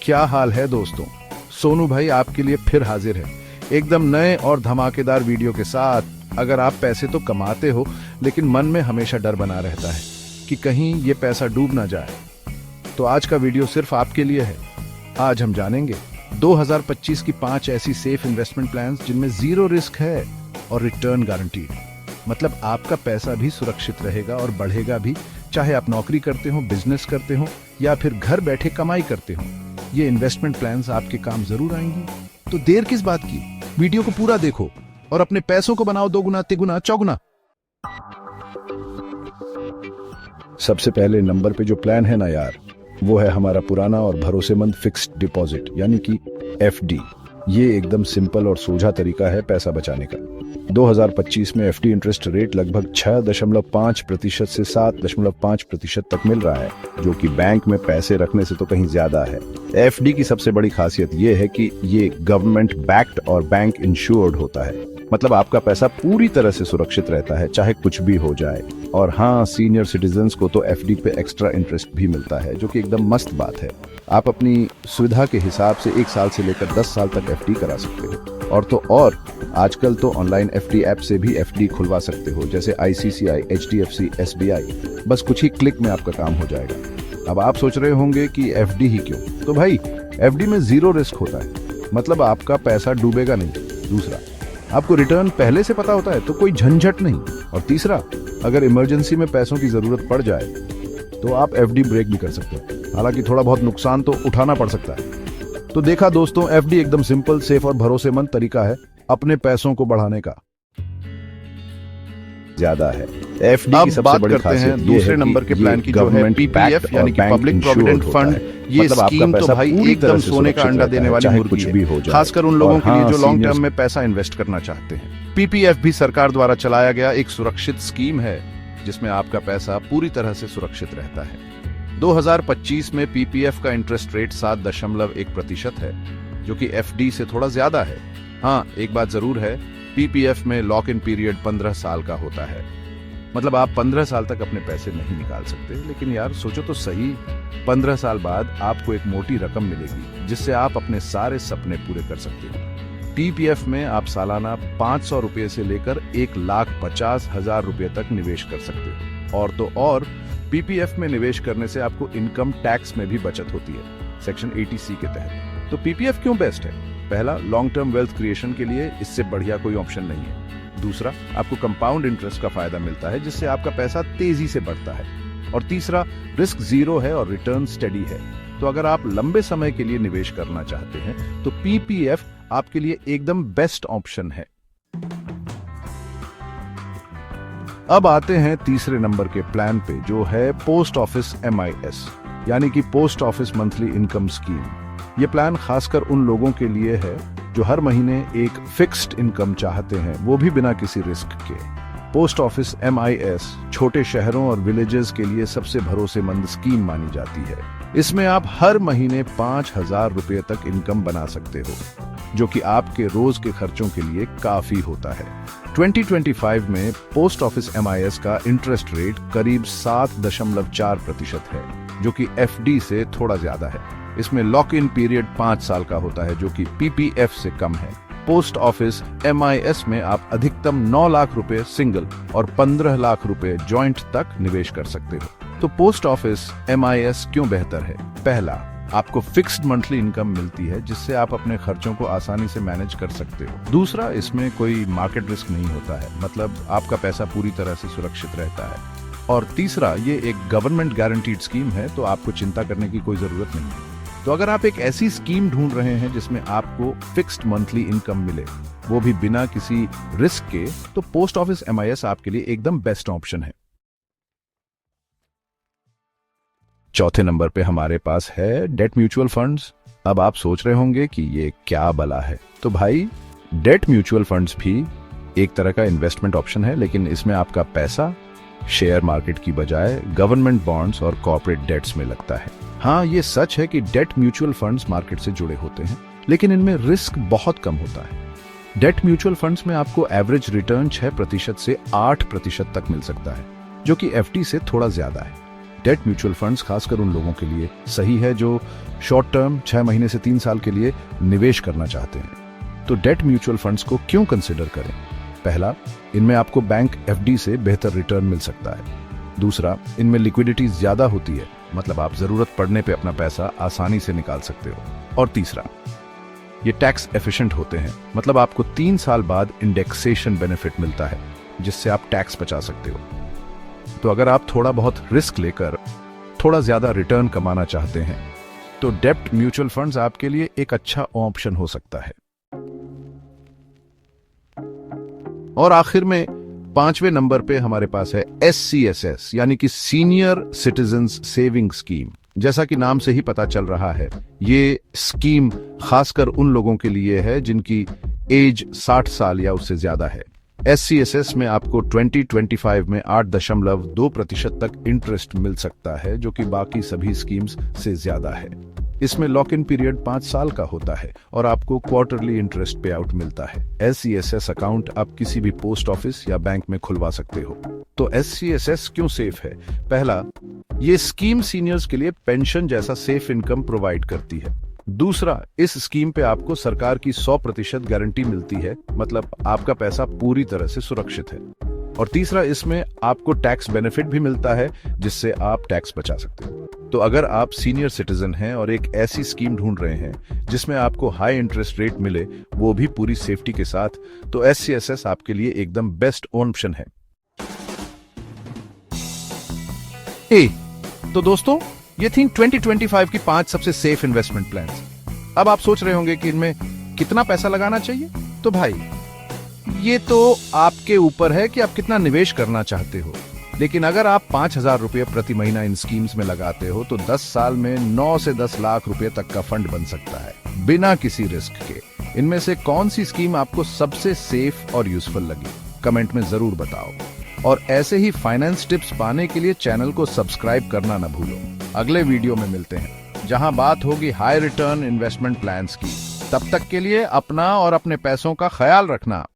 क्या हाल है दोस्तों। सोनू भाई आपके लिए फिर हाजिर है एकदम नए और धमाकेदार वीडियो के साथ। अगर आप पैसे तो कमाते हो लेकिन मन में हमेशा डर बना रहता है कि कहीं ये पैसा डूब ना जाए, तो आज का वीडियो सिर्फ आपके लिए है। आज हम जानेंगे 2025 की 5 ऐसी सेफ इन्वेस्टमेंट प्लान्स जिनमें जीरो रिस्क है और रिटर्न गारंटीड। मतलब आपका पैसा भी सुरक्षित रहेगा और बढ़ेगा भी, चाहे आप नौकरी करते हो, बिजनेस करते हो या फिर घर बैठे कमाई करते हो। ये इन्वेस्टमेंट प्लान्स आपके काम जरूर आएंगी। तो देर किस बात की, वीडियो को पूरा देखो और अपने पैसों को बनाओ दोगुना तिगुना चौगुना। सबसे पहले नंबर पे जो प्लान है ना यार, वो है हमारा पुराना और भरोसेमंद फिक्स्ड डिपॉजिट यानी कि एफडी। ये एकदम सिंपल और सोझा तरीका है पैसा बचाने का। 2025 में एफडी इंटरेस्ट रेट लगभग 6.5% से 7.5% तक मिल रहा है, जो कि बैंक में पैसे रखने से तो कहीं ज्यादा है। एफडी की सबसे बड़ी खासियत ये है कि ये गवर्नमेंट बैक्ड और बैंक इंश्योर्ड होता है। मतलब आपका पैसा पूरी तरह से सुरक्षित रहता है, चाहे कुछ भी हो जाए। और हाँ, सीनियर सिटीजन्स को तो एफडी पे एक्स्ट्रा इंटरेस्ट भी मिलता है, जो कि एकदम मस्त बात है। आप अपनी सुविधा के हिसाब से 1 साल से लेकर 10 साल तक एफडी करा सकते हो। और आजकल तो ऑनलाइन एफडी ऐप से भी एफडी खुलवा सकते हो, जैसे आईसीसीआई, एचडीएफसी, एसबीआई। बस कुछ ही क्लिक में आपका काम हो जाएगा। अब आप सोच रहे होंगे कि एफडी ही क्यों, तो भाई एफडी में जीरो रिस्क होता है, मतलब आपका पैसा डूबेगा नहीं। दूसरा, आपको रिटर्न पहले से पता होता है, तो कोई झंझट नहीं। और तीसरा, अगर इमरजेंसी में पैसों की जरूरत पड़ जाए तो आप एफडी ब्रेक भी कर सकते हो। हालांकि थोड़ा बहुत नुकसान तो उठाना पड़ सकता है। तो देखा दोस्तों, एफडी एकदम सिंपल, सेफ और भरोसेमंद तरीका है अपने पैसों को बढ़ाने का। ज्यादा है एफडी की सबसे बड़ी खासियत दूसरे नंबर के प्लान की, जो है पीपीएफ यानी कि पब्लिक प्रोविडेंट फंड। ये स्कीम तो भाई एकदम सोने का अंडा देने वाली मुर्गी है, खासकर उन लोगों के लिए जो लॉन्ग टर्म में पैसा इन्वेस्ट करना चाहते हैं। पीपीएफ भी सरकार द्वारा चलाया गया एक सुरक्षित स्कीम है, जिसमें आपका पैसा पूरी तरह से सुरक्षित रहता है। 2025 में पीपीएफ का इंटरेस्ट रेट 7.1% है, जो कि एफडी से थोड़ा ज्यादा है। हाँ, एक बात जरूर है, पीपीएफ में लॉक इन पीरियड 15 साल का होता है। मतलब आप 15 साल तक अपने पैसे नहीं निकाल सकते। लेकिन यार सोचो तो सही, 15 साल बाद आपको एक मोटी रकम मिलेगी, जिससे आप अपने सारे सपने पूरे कर सकते हो। पीपीएफ में आप सालाना 500 रुपए से लेकर 1,50,000 रुपए तक निवेश कर सकते हो। और पीपीएफ में निवेश करने से आपको इनकम टैक्स में भी बचत होती है, सेक्शन 80C के तहत। तो पीपीएफ क्यों बेस्ट है? पहला, लॉन्ग टर्म वेल्थ क्रिएशन के लिए इससे बढ़िया कोई ऑप्शन नहीं है। दूसरा, आपको कंपाउंड इंटरेस्ट का फायदा मिलता है, जिससे आपका पैसा तेजी से बढ़ता है। और तीसरा, रिस्क जीरो है और रिटर्न स्टेडी है। तो अगर आप लंबे समय के लिए निवेश करना चाहते हैं तो पीपीएफ आपके लिए एकदम बेस्ट ऑप्शन है। अब आते हैं तीसरे नंबर के प्लान पे, जो है पोस्ट ऑफिस MIS यानी कि post office monthly income scheme. ये प्लान खासकर उन लोगों के लिए है जो हर महीने एक फिक्स्ड इनकम चाहते हैं, वो भी बिना किसी रिस्क के। पोस्ट ऑफिस MIS छोटे शहरों और विलेजेस के लिए सबसे भरोसेमंद स्कीम मानी जाती है। इसमें आप हर महीने 5,000 रुपए तक इनकम बना सकते हो, जो कि आपके रोज के खर्चों के लिए काफी होता है। 2025 में पोस्ट ऑफिस MIS का इंटरेस्ट रेट करीब 7.4% है, जो कि एफडी से थोड़ा ज्यादा है। इसमें लॉक इन पीरियड 5 साल का होता है, जो कि पीपीएफ से कम है। पोस्ट ऑफिस MIS में आप अधिकतम 9 लाख रुपए सिंगल और 15 लाख रुपए जॉइंट तक निवेश कर सकते हो। तो पोस्ट ऑफिस MIS क्यों बेहतर है? पहला, आपको फिक्स्ड मंथली इनकम मिलती है, जिससे आप अपने खर्चों को आसानी से मैनेज कर सकते हो। दूसरा, इसमें कोई मार्केट रिस्क नहीं होता है, मतलब आपका पैसा पूरी तरह से सुरक्षित रहता है। और तीसरा, ये एक गवर्नमेंट गारंटीड स्कीम है, तो आपको चिंता करने की कोई जरूरत नहीं है। तो अगर आप एक ऐसी स्कीम ढूंढ रहे हैं जिसमें आपको फिक्स्ड मंथली इनकम मिले, वो भी बिना किसी रिस्क के, तो पोस्ट ऑफिस MIS आपके लिए एकदम बेस्ट ऑप्शन है। चौथे नंबर पे हमारे पास है डेट म्यूचुअल फंड्स। अब आप सोच रहे होंगे कि ये क्या भला है, तो भाई डेट म्यूचुअल फंड्स भी एक तरह का इन्वेस्टमेंट ऑप्शन है, लेकिन इसमें आपका पैसा शेयर मार्केट की बजाय गवर्नमेंट बॉन्ड्स और कॉर्पोरेट डेट्स में लगता है। हाँ, ये सच है कि डेट म्यूचुअल फंड्स मार्केट से जुड़े होते हैं, लेकिन इनमें रिस्क बहुत कम होता है। डेट म्यूचुअल फंड्स में आपको एवरेज रिटर्न 6% से 8% तक मिल सकता है, जो कि एफडी से थोड़ा ज्यादा है। डेट म्यूचुअल फंड्स खासकर उन लोगों के लिए सही है जो शॉर्ट टर्म 6 महीने से 3 साल के लिए निवेश करना चाहते हैं। तो डेट म्यूचुअल फंड्स को क्यों कंसिडर करें? पहला, इनमें आपको बैंक एफडी से बेहतर रिटर्न मिल सकता है। दूसरा, इनमें लिक्विडिटी ज्यादा होती है, मतलब आप जरूरत पड़ने पे अपना पैसा आसानी से निकाल सकते हो। और तीसरा, ये टैक्स एफिशिएंट होते हैं, मतलब आपको 3 साल बाद इंडेक्सेशन बेनिफिट मिलता है जिससे आप टैक्स बचा सकते हो। तो अगर आप थोड़ा बहुत रिस्क लेकर थोड़ा ज्यादा रिटर्न कमाना चाहते हैं तो डेब्ट म्यूचुअल फंड्स आपके लिए एक अच्छा ऑप्शन हो सकता है। और आखिर में 5वें नंबर पे हमारे पास है SCSS यानी कि सीनियर सिटीजन्स सेविंग स्कीम। जैसा कि नाम से ही पता चल रहा है, ये स्कीम खासकर उन लोगों के लिए है जिनकी एज 60 साल या उससे ज्यादा है। SCSS में आपको 2025 में 8.2% तक इंटरेस्ट मिल सकता है, जो कि बाकी सभी स्कीम्स से ज्यादा है। इसमें लॉक इन पीरियड 5 साल का होता है और आपको क्वार्टरली इंटरेस्ट पे आउट मिलता है। SCSS अकाउंट आप किसी भी पोस्ट ऑफिस या बैंक में खुलवा सकते हो। तो SCSS क्यों सेफ है? पहला, ये स्कीम सीनियर्स के लिए पेंशन जैसा सेफ इनकम प्रोवाइड करती है। दूसरा, इस स्कीम पे आपको सरकार की 100% गारंटी मिलती है, मतलब आपका पैसा पूरी तरह से सुरक्षित है। और तीसरा, इसमें आपको टैक्स बेनिफिट भी मिलता है जिससे आप टैक्स बचा सकते हो। तो अगर आप सीनियर सिटीजन हैं और एक ऐसी स्कीम ढूंढ रहे हैं जिसमें आपको हाई इंटरेस्ट रेट मिले, वो भी पूरी सेफ्टी के साथ, तो SCSS आपके लिए एकदम बेस्ट ऑप्शन है। तो दोस्तों, ये थी 2025 की 5 सबसे सेफ इन्वेस्टमेंट प्लान्स। अब आप सोच रहे होंगे कि इनमें कितना पैसा लगाना चाहिए। तो भाई, ये तो आपके ऊपर है कि आप कितना निवेश करना चाहते हो। लेकिन अगर आप 5,000 रुपये प्रति महीना इन स्कीम्स में लगाते हो तो 10 साल में 9 से 10 लाख रुपए तक का फंड बन सकता है बिना किसी रिस्क के। इनमें से कौन सी स्कीम आपको सबसे सेफ और यूजफुल लगी, कमेंट में जरूर बताओ। और ऐसे ही फाइनेंस टिप्स पाने के लिए चैनल को सब्सक्राइब करना ना भूलो। अगले वीडियो में मिलते हैं जहां बात होगी हाई रिटर्न इन्वेस्टमेंट प्लान्स की। तब तक के लिए अपना और अपने पैसों का ख्याल रखना।